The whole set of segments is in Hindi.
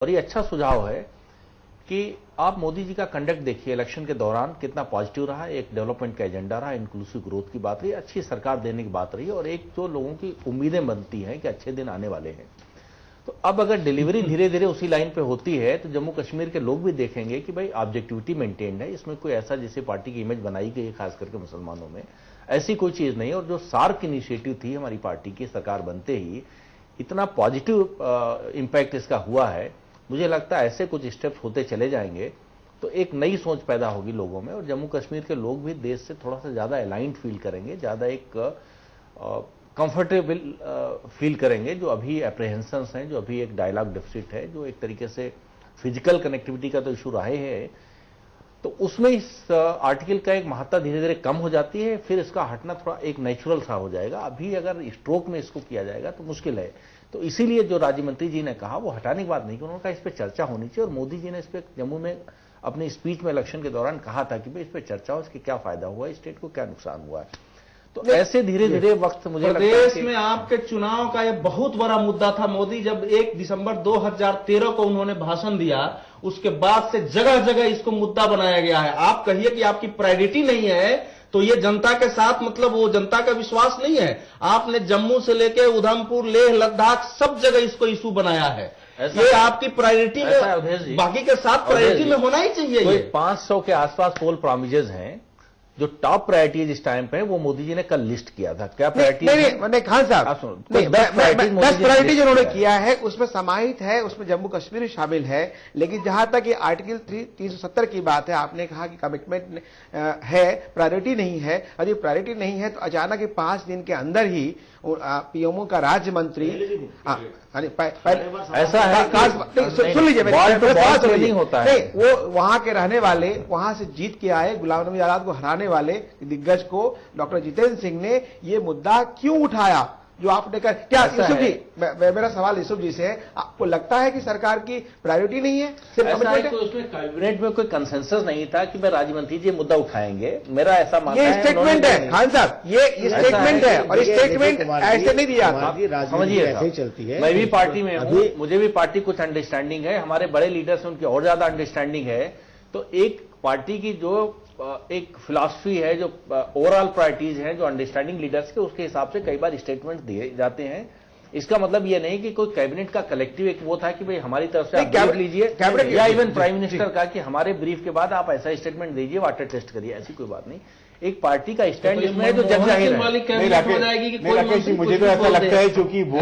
और ये अच्छा सुझाव है कि आप मोदी जी का कंडक्ट देखिए, इलेक्शन के दौरान कितना पॉजिटिव रहा, एक डेवलपमेंट का एजेंडा रहा, इंक्लूसिव ग्रोथ की बात रही, अच्छी सरकार देने की बात रही, और एक जो लोगों की उम्मीदें बनती हैं कि अच्छे दिन आने वाले हैं। तो अब अगर डिलीवरी धीरे धीरे उसी लाइन पे होती है तो जम्मू कश्मीर के लोग भी देखेंगे कि भाई ऑब्जेक्टिविटी मेंटेन्ड है, इसमें कोई ऐसा जैसे पार्टी की इमेज बनाई गई है खास करके मुसलमानों में, ऐसी कोई चीज नहीं है। और जो सार्क इनिशिएटिव थी हमारी पार्टी की सरकार बनते ही, इतना पॉजिटिव इंपैक्ट इसका हुआ है, मुझे लगता है ऐसे कुछ स्टेप्स होते चले जाएंगे तो एक नई सोच पैदा होगी लोगों में, और जम्मू कश्मीर के लोग भी देश से थोड़ा सा ज्यादा अलाइंड फील करेंगे, ज्यादा एक कंफर्टेबल फील करेंगे। जो अभी एप्रीहेंशंस हैं, जो अभी एक डायलॉग डिफिसिट है, जो एक तरीके से फिजिकल कनेक्टिविटी का तो इशू रहे है, तो उसमें इस आर्टिकल का एक महत्ता धीरे धीरे कम हो जाती है, फिर इसका हटना थोड़ा एक नेचुरल सा हो जाएगा। अभी अगर स्ट्रोक में इसको किया जाएगा तो मुश्किल है। तो इसीलिए जो राज्य मंत्री जी ने कहा वो हटाने की बात नहीं, उन्होंने कहा इस पर चर्चा होनी चाहिए, और मोदी जी ने इस पर जम्मू में अपनी स्पीच में इलेक्शन के दौरान कहा था कि भाई इस पर चर्चा हो, इसके क्या फायदा हुआ, स्टेट को क्या नुकसान हुआ है। तो ऐसे धीरे धीरे वक्त मुझे लगता है प्रदेश में आपके चुनाव का यह बहुत बड़ा मुद्दा था। मोदी जब 1 दिसंबर 2013 को उन्होंने भाषण दिया, उसके बाद से जगह जगह इसको मुद्दा बनाया गया है। आप कहिए कि आपकी प्रायोरिटी नहीं है, तो ये जनता के साथ मतलब वो जनता का विश्वास नहीं है। आपने जम्मू से लेके उधमपुर, लेह, लद्दाख सब जगह इसको इशू बनाया है। ये आपकी प्रायोरिटी में, बाकी के साथ प्रायोरिटी में होना ही चाहिए। ये 500 के आसपास पोल प्रॉमिसेस हैं, जो टॉप प्रायोरिटीज इस टाइम पे वो मोदी जी ने कल लिस्ट किया था। क्या प्रायोरिटी? नहीं खान साहब, 10 प्रायोरिटी जो उन्होंने किया है उसमें समाहित है, उसमें जम्मू कश्मीर शामिल है। लेकिन जहां तक ये आर्टिकल 370 की बात है, आपने कहा कि कमिटमेंट है, प्रायोरिटी नहीं है। और ये प्रायोरिटी नहीं है तो अचानक 5 दिन के अंदर ही पीएमओ का राज्य मंत्री ऐसा है, सुन लीजिए नहीं होता है। नहीं, वो वहां के रहने वाले, वहां से जीत के आए, गुलाम नबी आजाद को हराने वाले दिग्गज को डॉक्टर जितेंद्र सिंह ने ये मुद्दा क्यों उठाया जो आपने कहा? क्या यूसुफ जी, मेरा सवाल यूसुफ जी से है, आपको लगता है कि सरकार की प्रायोरिटी नहीं है? ऐसा है कि उसमें कैबिनेट में कोई कंसेंसस नहीं था कि मैं राज्य मंत्री जी मुद्दा उठाएंगे, मेरा ऐसा मानना है। ये स्टेटमेंट है खान साहब, ये स्टेटमेंट है, और स्टेटमेंट ऐसे नहीं दिया था। समझिए, ऐसे ही चलती है। मैं भी पार्टी में हूँ, मुझे भी पार्टी कुछ अंडरस्टैंडिंग है, हमारे बड़े लीडर्स उनकी और ज्यादा अंडरस्टैंडिंग है। तो एक पार्टी की जो एक फिलॉसफी है, जो ओवरऑल प्रायोरिटीज हैं, जो अंडरस्टैंडिंग लीडर्स के, उसके हिसाब से कई बार स्टेटमेंट दिए जाते हैं। इसका मतलब यह नहीं कि कोई कैबिनेट का कलेक्टिव एक वो था कि भाई हमारी तरफ से आप ब्रीफ लीजिए, या इवन प्राइम मिनिस्टर का कि हमारे ब्रीफ के बाद आप ऐसा स्टेटमेंट दीजिए, वाटर टेस्ट करिए, ऐसी कोई बात नहीं। एक पार्टी का स्टैंड इसमें है जो जग जाहिर है। मुझे तो ऐसा लगता है क्योंकि वो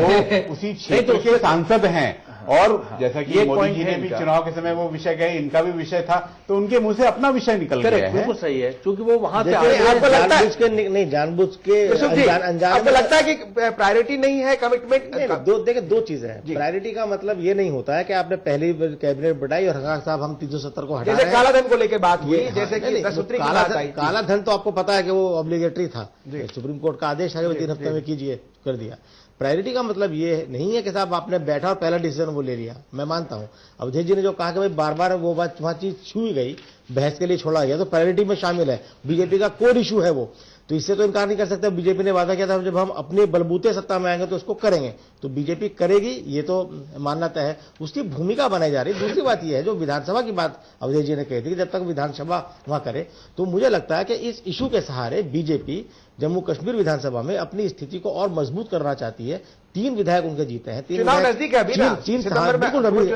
उसी क्षेत्र के सांसद हैं, और जैसा कि मोदी जी ने भी चुनाव के समय वो विषय गए, इनका भी विषय था, तो उनके मुंह से अपना विषय निकल गया है। बिल्कुल सही है, क्योंकि वो वहां से आपको लगता है नहीं, जानबूझ के आपको लगता है कि प्रायोरिटी नहीं है, कमिटमेंट? देखिए, दो चीजें हैं। प्रायोरिटी का मतलब ये नहीं होता है कि आपने पहली कैबिनेट बढ़ाई और साहब हम 370 को हटा, जैसे काला धन को लेकर बात हुई, जैसे कि काला धन तो आपको पता है कि वो ऑब्लिगेटरी था, सुप्रीम कोर्ट का आदेश है 3 हफ्ते में कीजिए, कर दिया। प्रायोरिटी का मतलब ये नहीं है कि साहब आपने बैठा और पहला डिसीजन वो ले लिया। मैं मानता हूं अवधेश जी ने जो कहा कि भाई बार बार वो बात वहां चीज छुई गई, बहस के लिए छोड़ा गया, तो प्रायोरिटी में शामिल है। बीजेपी का कोर इशू है वो, तो इससे तो इनकार नहीं कर सकते। बीजेपी ने वादा किया था जब हम अपने बलबूते सत्ता में आएंगे तो उसको करेंगे, तो बीजेपी करेगी, ये तो मान्यता है। उसकी भूमिका बनाई जा रही है। दूसरी बात यह है जो विधानसभा की बात अवधेश जी ने कही थी कि जब तक विधानसभा वहां करे, तो मुझे लगता है कि इस इशू के सहारे बीजेपी जम्मू कश्मीर विधानसभा में अपनी स्थिति को और मजबूत करना चाहती है। 3 विधायक उनके जीते हैं, 3 चुनाव नजदीक है,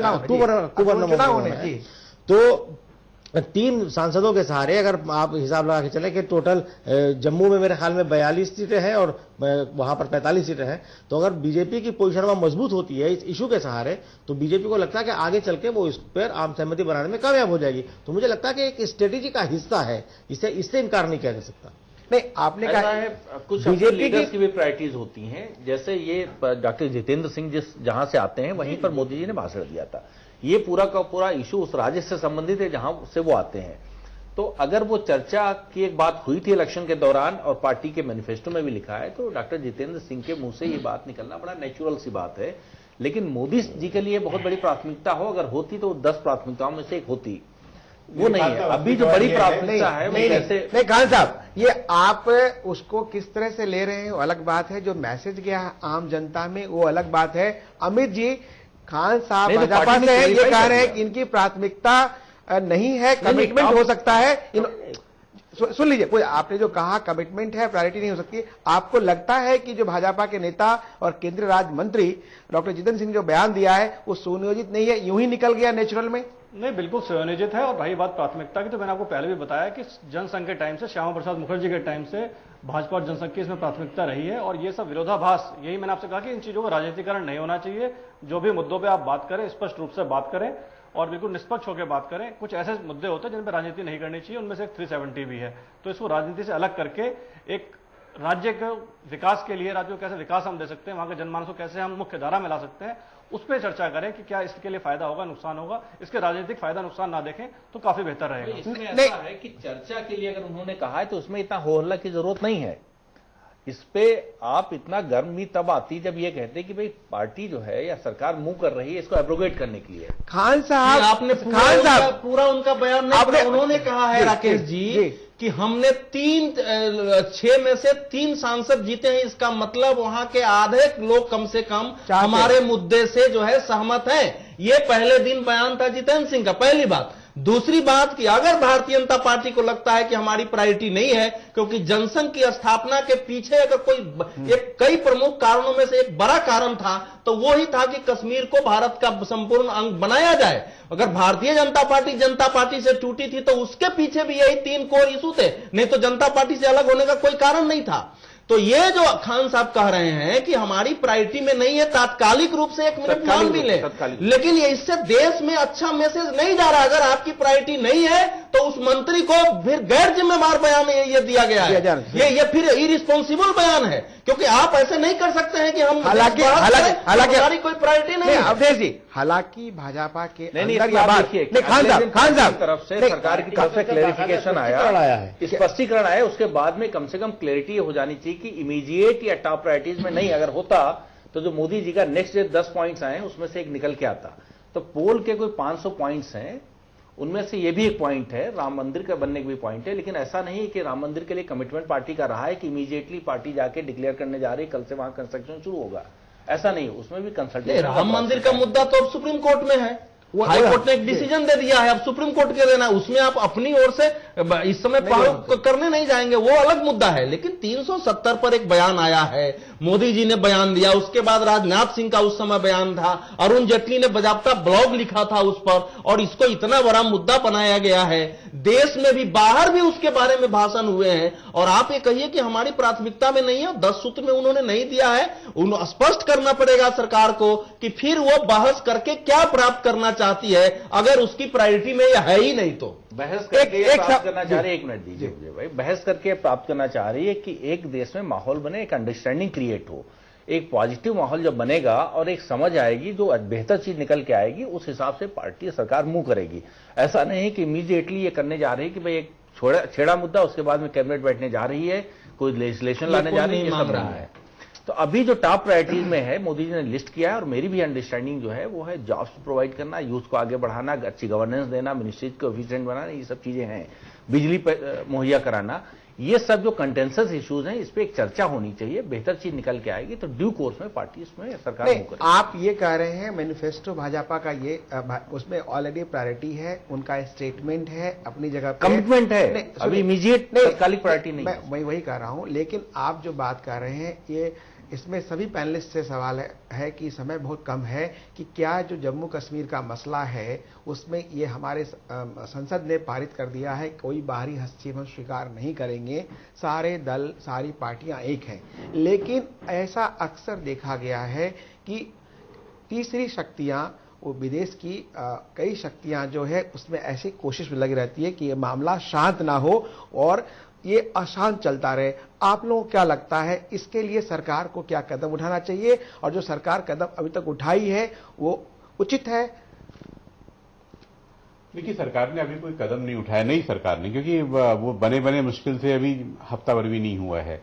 अक्टूबर नवंबर, तो 3 सांसदों के सहारे अगर आप हिसाब लगा के चले कि टोटल जम्मू में मेरे ख्याल में 42 सीटें हैं और वहां पर 45 सीटें हैं, तो अगर बीजेपी की पोजीशन में मजबूत होती है इस इशू के सहारे, तो बीजेपी को लगता है कि आगे चल के वो इस पर आम सहमति बनाने में कामयाब हो जाएगी। तो मुझे लगता है कि एक स्ट्रेटेजी का हिस्सा है, इससे इनकार नहीं किया जा सकता। नहीं, आपने कहा है कुछ बीजेपी की भी प्रायोरिटीज होती हैं। जैसे ये डॉक्टर जितेंद्र सिंह जहां से आते हैं वहीं पर मोदी जी ने भाषण दिया था। ये पूरा का पूरा इशू उस राज्य से संबंधित है जहां से वो आते हैं। तो अगर वो चर्चा की एक बात हुई थी इलेक्शन के दौरान और पार्टी के मैनिफेस्टो में भी लिखा है, तो डॉक्टर जितेंद्र सिंह के मुंह से ये बात निकलना बड़ा नेचुरल सी बात है। लेकिन मोदी जी के लिए बहुत बड़ी प्राथमिकता हो, अगर होती तो 10 प्राथमिकताओं में से एक होती, वो नहीं है। अभी जो बड़ी प्राथमिकता है वो कैसे? नहीं खान साहब, ये आप उसको किस तरह से ले रहे हैं वो अलग बात है, जो मैसेज गया आम जनता में वो अलग बात है। अमित जी खान साहब नहीं, तो भाजपा पार्टी ने से ये clarify कह कर रहे हैं दिया। कि इनकी प्राथमिकता नहीं है, कमिटमेंट हो सकता है। सुन लीजिए, कोई आपने जो कहा कमिटमेंट है, प्रायोरिटी नहीं हो सकती। आपको लगता है कि जो भाजपा के नेता और केंद्रीय राज्य मंत्री डॉक्टर जितेंद्र सिंह ने जो बयान दिया है वो सुनियोजित नहीं है, यूं ही निकल गया नेचुरल में? नहीं, बिल्कुल सुनियोजित है। और रही बात प्राथमिकता की, तो मैंने आपको पहले भी बताया कि जनसंघ के टाइम से, श्यामा प्रसाद मुखर्जी के टाइम से भाजपा और जनसंघ की इसमें प्राथमिकता रही है। और ये सब विरोधाभास, यही मैंने आपसे कहा कि इन चीजों का राजनीतिकरण नहीं होना चाहिए। जो भी मुद्दों पे आप बात करें, स्पष्ट रूप से बात करें और बिल्कुल निष्पक्ष होकर बात करें। कुछ ऐसे मुद्दे होते हैं जिन पर राजनीति नहीं करनी चाहिए, उनमें से एक 370 भी है। तो इसको राजनीति से अलग करके एक राज्य के विकास के लिए, राज्य को कैसे विकास हम दे सकते हैं, वहां के जनमानस को कैसे हम मुख्य धारा में ला सकते हैं, उस पर चर्चा करें कि क्या इसके लिए फायदा होगा, नुकसान होगा। इसके राजनीतिक फायदा नुकसान ना देखें तो काफी बेहतर रहेगा। इसमें ऐसा है कि चर्चा के लिए अगर उन्होंने कहा है तो उसमें इतना हो हल्ला की जरूरत नहीं है। इस पे आप इतना गर्मी तब आती जब ये कहते कि भाई पार्टी जो है या सरकार मुंह कर रही है इसको एब्रोगेट करने के लिए। खान साहब, आपने पूरा उनका बयान नहीं पढ़ा। उन्होंने कहा है राकेश जी कि हमने 6 में से 3 सांसद जीते हैं, इसका मतलब वहां के आधे लोग कम से कम हमारे मुद्दे से जो है सहमत हैं। ये पहले दिन बयान था जितेंद्र सिंह का, पहली बात। दूसरी बात कि अगर भारतीय जनता पार्टी को लगता है कि हमारी प्रायोरिटी नहीं है, क्योंकि जनसंघ की स्थापना के पीछे अगर कोई एक कई प्रमुख कारणों में से एक बड़ा कारण था तो वो ही था कि कश्मीर को भारत का संपूर्ण अंग बनाया जाए। अगर भारतीय जनता पार्टी से टूटी थी तो उसके पीछे भी यही 3 कोर इशू थे, नहीं तो जनता पार्टी से अलग होने का कोई कारण नहीं था। तो ये जो खान साहब कह रहे हैं कि हमारी प्रायोरिटी में नहीं है, तात्कालिक रूप से 1 मिनट मान भी ले, लेकिन ये इससे देश में अच्छा मैसेज नहीं जा रहा। अगर आपकी प्रायोरिटी नहीं है तो उस मंत्री को फिर गैर जिम्मेदार बयान ये दिया गया है, ये फिर इरिस्पॉन्सिबल बयान है, क्योंकि आप ऐसे नहीं कर सकते हैं कि हम हालांकि हमारी कोई प्रायोरिटी नहीं है। अवधेश जी, हालांकि भाजपा के नहीं, अंदर ये बात देखिए, खान साहब तरफ से, सरकार की तरफ से क्लेरिफिकेशन आया, स्पष्टीकरण आया, उसके बाद में कम से कम क्लैरिटी हो जानी चाहिए कि इमीडिएट या टॉप प्रायोरिटीज में नहीं। अगर होता तो जो मोदी जी का नेक्स्ट डे 10 पॉइंट्स आए उसमें से एक निकल के आता। तो पोल के कोई 500 पॉइंट्स हैं, उनमें से ये भी एक पॉइंट है, राम मंदिर का बनने का भी पॉइंट है। लेकिन ऐसा नहीं कि राम मंदिर के लिए कमिटमेंट पार्टी का रहा है कि इमीडिएटली पार्टी जाके डिक्लेयर करने जा रही, कल से वहां कंस्ट्रक्शन शुरू होगा, ऐसा नहीं। उसमें भी कंसल्टेशन। राम मंदिर का मुद्दा तो अब सुप्रीम कोर्ट में है, हाई कोर्ट ने एक डिसीजन दे दिया है, अब सुप्रीम कोर्ट के लेना, उसमें आप अपनी ओर से इस समय पहल करने नहीं जाएंगे, वो अलग मुद्दा है। लेकिन 370 पर एक बयान आया है, मोदी जी ने बयान दिया, उसके बाद राजनाथ सिंह का उस समय बयान था, अरुण जेटली ने बाकायदा ब्लॉग लिखा था उस पर, और इसको इतना बड़ा मुद्दा बनाया गया है। देश में भी, बाहर भी उसके बारे में भाषण हुए हैं। और आप ये कहिए कि हमारी प्राथमिकता में नहीं है, 10 सूत्र में उन्होंने नहीं दिया है। उन्हें स्पष्ट करना पड़ेगा सरकार को कि फिर वो बहस करके क्या प्राप्त करना चाहती है, अगर उसकी प्रायोरिटी में यह है ही नहीं तो। बहस करके प्राप्त करना चाह रही है, 1 मिनट दीजिए मुझे भाई, बहस करके प्राप्त करना चाह रही है कि एक देश में माहौल बने, एक अंडरस्टैंडिंग क्रिएट हो, एक पॉजिटिव माहौल जब बनेगा और एक समझ आएगी, जो बेहतर चीज निकल के आएगी, उस हिसाब से पार्टी सरकार मूव करेगी। ऐसा नहीं कि इमीडिएटली ये करने जा रही है कि भाई एक छेड़ा मुद्दा, उसके बाद में कैबिनेट बैठने जा रही है, कोई लेजिस्लेशन लाने जा रही है, मांग रहा है। तो अभी जो टॉप प्रायोरिटीज में है, मोदी जी ने लिस्ट किया है, और मेरी भी अंडरस्टैंडिंग जो है वो है जॉब्स प्रोवाइड करना, यूथ को आगे बढ़ाना, अच्छी गवर्नेंस देना, मिनिस्ट्रीज को एफिशिएंट बनाना, ये सब चीजें हैं, बिजली मुहैया कराना, ये सब जो कंटेंसस इश्यूज हैं, इस पे एक चर्चा होनी चाहिए। बेहतर चीज निकल के आएगी तो ड्यू कोर्स में पार्टी इसमें सरकार नहीं, आप ये कह रहे हैं मैनिफेस्टो भाजपा का ये उसमें ऑलरेडी प्रायोरिटी है, उनका स्टेटमेंट है, अपनी जगह कमिटमेंट है, अभी इमीडिएट तात्कालिक प्रायोरिटी नहीं। मैं वही कह रहा हूं, लेकिन आप जो बात कर रहे हैं, ये इसमें सभी पैनलिस्ट से सवाल है कि समय बहुत कम है कि क्या जो जम्मू कश्मीर का मसला है उसमें ये हमारे संसद ने पारित कर दिया है, कोई बाहरी हस्तक्षेप हम स्वीकार नहीं करेंगे, सारे दल, सारी पार्टियां एक हैं। लेकिन ऐसा अक्सर देखा गया है कि तीसरी शक्तियां, वो विदेश की कई शक्तियां जो है उसमें ऐसी कोशिश में लगी रहती है कि ये मामला शांत ना हो और ये अशांत चलता रहे। आप लोगों को क्या लगता है, इसके लिए सरकार को क्या कदम उठाना चाहिए, और जो सरकार कदम अभी तक उठाई है वो उचित है? देखिए, सरकार ने अभी कोई कदम नहीं उठाया, नई सरकार ने, क्योंकि वो बने मुश्किल से अभी हफ्ता भर भी नहीं हुआ है।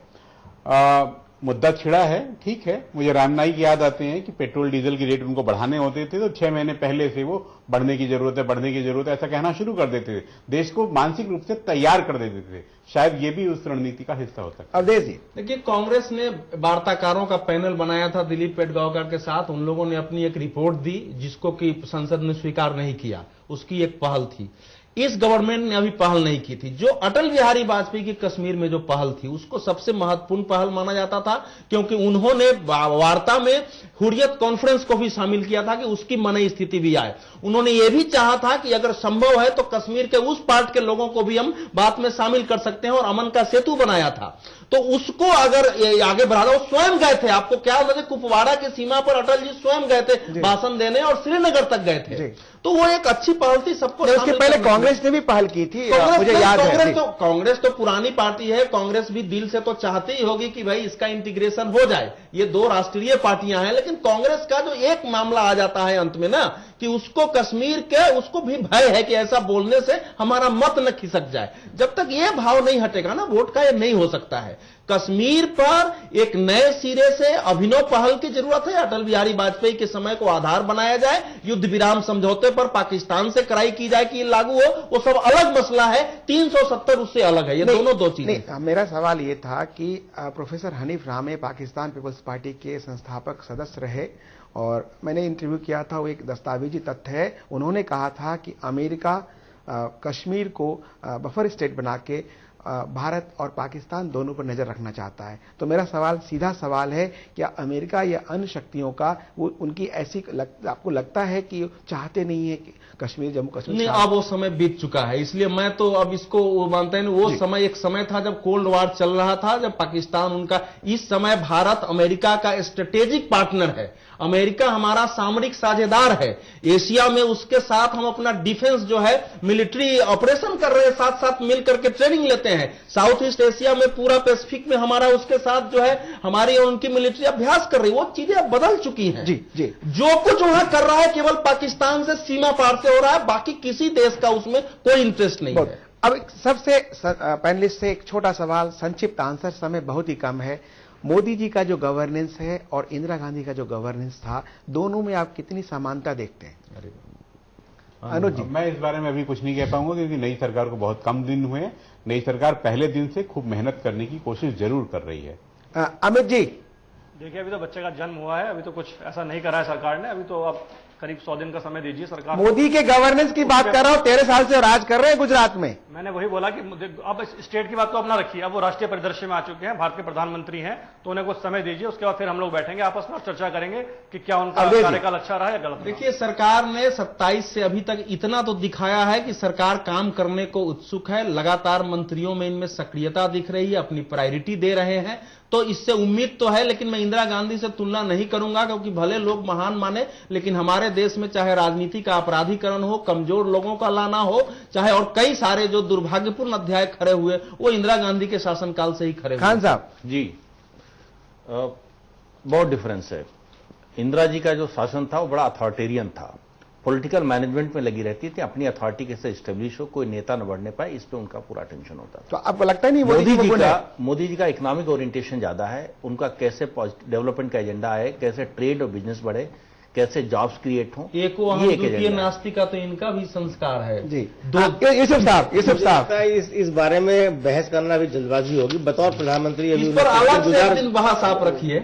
मुद्दा छिड़ा है, ठीक है। मुझे राम नाईक याद आते हैं कि पेट्रोल डीजल की रेट उनको बढ़ाने होते थे तो 6 महीने पहले से वो बढ़ने की जरूरत है ऐसा कहना शुरू कर देते थे, देश को मानसिक रूप से तैयार कर देते थे। शायद ये भी उस रणनीति का हिस्सा हो सकता है। अवधेश जी, देखिए, कांग्रेस ने वार्ताकारों का पैनल बनाया था दिलीप पेडगांवकर के साथ। उन लोगों ने अपनी एक रिपोर्ट दी जिसको कि संसद ने स्वीकार नहीं किया, उसकी एक पहल थी। इस गवर्नमेंट ने अभी पहल नहीं की थी। जो अटल बिहारी वाजपेयी की कश्मीर में जो पहल थी उसको सबसे महत्वपूर्ण पहल माना जाता था, क्योंकि उन्होंने वार्ता में हुर्रियत कॉन्फ्रेंस को भी शामिल किया था कि उसकी मनई स्थिति भी आए। उन्होंने ये भी चाहा था कि अगर संभव है तो कश्मीर के उस पार्ट के लोगों को भी हम बात में शामिल कर सकते हैं, और अमन का सेतु बनाया था। तो उसको अगर आगे बढ़ाना, वो स्वयं गए थे। आपको क्या मतलब, कुपवाड़ा की सीमा पर अटल जी स्वयं गए थे भाषण देने और श्रीनगर तक गए थे। तो वो एक अच्छी पहल थी, सबको। उसके पहले कांग्रेस ने भी पहल की थी, मुझे याद है। कांग्रेस तो पुरानी पार्टी है, कांग्रेस भी दिल से तो चाहती ही होगी कि भाई इसका इंटीग्रेशन हो जाए। ये दो राष्ट्रीय पार्टियां हैं, लेकिन कांग्रेस का जो एक मामला आ जाता है अंत में ना, कि उसको कश्मीर के उसको भी भय है कि ऐसा बोलने से हमारा मत न खिसक जाए। जब तक ये भाव नहीं हटेगा ना वोट का, ये नहीं हो सकता है। कश्मीर पर एक नए सिरे से अभिनव पहल की जरूरत है। अटल बिहारी वाजपेयी के समय को आधार बनाया जाए, युद्ध विराम समझौते पर पाकिस्तान से कराई की जाए कि ये लागू हो, वो सब अलग मसला है। 370 उससे अलग है, ये दोनों दो चीजें। मेरा सवाल ये था कि प्रोफेसर हनीफ रामे पाकिस्तान पीपल्स पार्टी के संस्थापक सदस्य रहे, और मैंने इंटरव्यू किया था, वो एक दस्तावेजी तथ्य है। उन्होंने कहा था कि अमेरिका कश्मीर को बफर स्टेट बना के भारत और पाकिस्तान दोनों पर नजर रखना चाहता है। तो मेरा सवाल, सीधा सवाल है, क्या अमेरिका या अन्य शक्तियों का वो उनकी ऐसी आपको लगता है कि चाहते नहीं है कि कश्मीर, जम्मू कश्मीर? नहीं, अब वो समय बीत चुका है, इसलिए मैं तो अब इसको वो मानता है। वो समय एक समय था जब कोल्ड वॉर चल रहा था, जब पाकिस्तान उनका। इस समय भारत अमेरिका का स्ट्रेटेजिक पार्टनर है। अमेरिका हमारा सामरिक साझेदार है। एशिया में उसके साथ हम अपना डिफेंस जो है, मिलिट्री ऑपरेशन कर रहे हैं, साथ साथ मिलकर के ट्रेनिंग लेते हैं। साउथ ईस्ट एशिया में, पूरा पैसिफिक में हमारा उसके साथ जो है हमारी और उनकी मिलिट्री अभ्यास कर रही है। वो चीजें अब बदल चुकी हैं। जी जी, जो कुछ वहां कर रहा है केवल पाकिस्तान से सीमा पार से हो रहा है, बाकी किसी देश का उसमें कोई इंटरेस्ट नहीं है। अब सबसे पैनलिस्ट से एक छोटा सवाल, संक्षिप्त आंसर, समय बहुत ही कम है। मोदी जी का जो गवर्नेंस है और इंदिरा गांधी का जो गवर्नेंस था, दोनों में आप कितनी समानता देखते हैं? अनुज जी। मैं इस बारे में अभी कुछ नहीं कह पाऊंगा, क्योंकि नई सरकार को बहुत कम दिन हुए हैं। नई सरकार पहले दिन से खूब मेहनत करने की कोशिश जरूर कर रही है। अमित जी। देखिए, अभी तो बच्चे का जन्म हुआ है, अभी तो कुछ ऐसा नहीं करा है सरकार ने। अभी तो आप करीब 100 दिन का समय दीजिए सरकार। मोदी के गवर्नेंस की बात कर रहा हूं, 13 साल से राज कर रहे हैं गुजरात में। मैंने वही बोला कि अब स्टेट की बात तो अपना रखिए, अब वो राष्ट्रीय परिदृश्य में आ चुके हैं, भारत के प्रधानमंत्री हैं, तो उन्हें कुछ समय दीजिए। उसके बाद फिर हम लोग बैठेंगे आपस में और चर्चा करेंगे कि क्या उनका कार्यकाल अच्छा रहा या गलत। देखिए, सरकार ने 27 से अभी तक इतना तो दिखाया है कि सरकार काम करने को उत्सुक है। लगातार मंत्रियों में इनमें सक्रियता दिख रही है, अपनी प्रायोरिटी दे रहे हैं, तो इससे उम्मीद तो है। लेकिन मैं इंदिरा गांधी से तुलना नहीं करूंगा, क्योंकि भले लोग महान माने, लेकिन हमारे देश में चाहे राजनीति का अपराधीकरण हो, कमजोर लोगों का लाना हो, चाहे और कई सारे जो दुर्भाग्यपूर्ण अध्याय खड़े हुए, वो इंदिरा गांधी के शासनकाल से ही खड़े हुए। खान साहब जी, बहुत डिफरेंस है। इंदिरा जी का जो शासन था वो बड़ा अथॉरिटेरियन था, पॉलिटिकल मैनेजमेंट में लगी रहती थी, अपनी अथॉरिटी कैसे स्टेब्लिश हो, कोई नेता न बढ़ने पाए, इस पे उनका पूरा टेंशन होता था। तो आपको लगता नहीं मोदी जी का इकोनॉमिक ओरिएंटेशन ज्यादा है, उनका कैसे डेवलपमेंट का एजेंडा है, कैसे ट्रेड और बिजनेस बढ़े, कैसे जॉब्स क्रिएट हो, द्वितीय नास्तिक का तो इनका भी संस्कार है। जी, यूसुफ साहब, इस बारे में बहस करना भी जल्दबाजी होगी। बतौर प्रधानमंत्री इस पर अलग से एक दिन बहस आप रखिए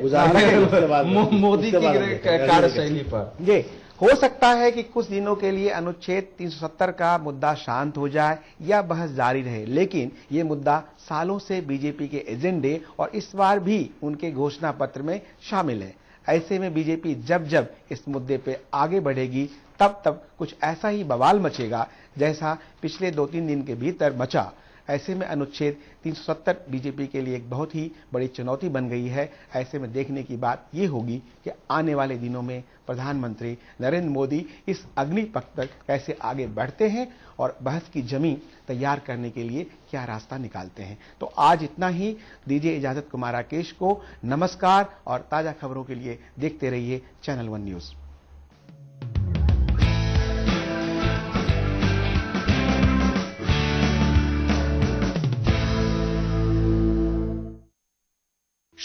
मोदी की कार्यशैली पर। जी, हो सकता है कि कुछ दिनों के लिए अनुच्छेद 370 का मुद्दा शांत हो जाए या बहस जारी रहे, लेकिन ये मुद्दा सालों से बीजेपी के एजेंडे और इस बार भी उनके घोषणा पत्र में शामिल है। ऐसे में बीजेपी जब जब इस मुद्दे पे आगे बढ़ेगी, तब तब कुछ ऐसा ही बवाल मचेगा जैसा पिछले 2-3 दिन के भीतर मचा। ऐसे में अनुच्छेद 370 बीजेपी के लिए एक बहुत ही बड़ी चुनौती बन गई है। ऐसे में देखने की बात यह होगी कि आने वाले दिनों में प्रधानमंत्री नरेंद्र मोदी इस अग्निपथ तक कैसे आगे बढ़ते हैं और बहस की जमीन तैयार करने के लिए क्या रास्ता निकालते हैं। तो आज इतना ही, दीजिए इजाजत कुमार राकेश को। नमस्कार, और ताजा खबरों के लिए देखते रहिए चैनल 1 न्यूज।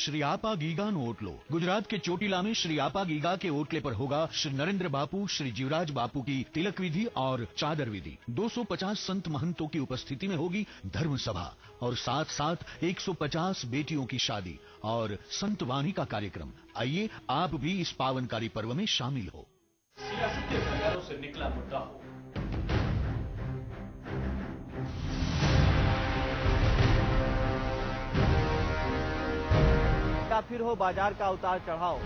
श्री आपा गीगा नो ओटलो। गुजरात के चोटीला में श्री आपा गीगा के ओटले पर होगा श्री नरेंद्र बापू, श्री जीवराज बापू की तिलक विधि और चादर विधि। 250 संत महंतों की उपस्थिति में होगी धर्म सभा और साथ साथ 150 बेटियों की शादी और संत वाणी का कार्यक्रम। आइए आप भी इस पावनकारी पर्व में शामिल हो। सियासत के गलियारों से निकला मुद्दा हो, या फिर हो बाजार का उतार चढ़ाव,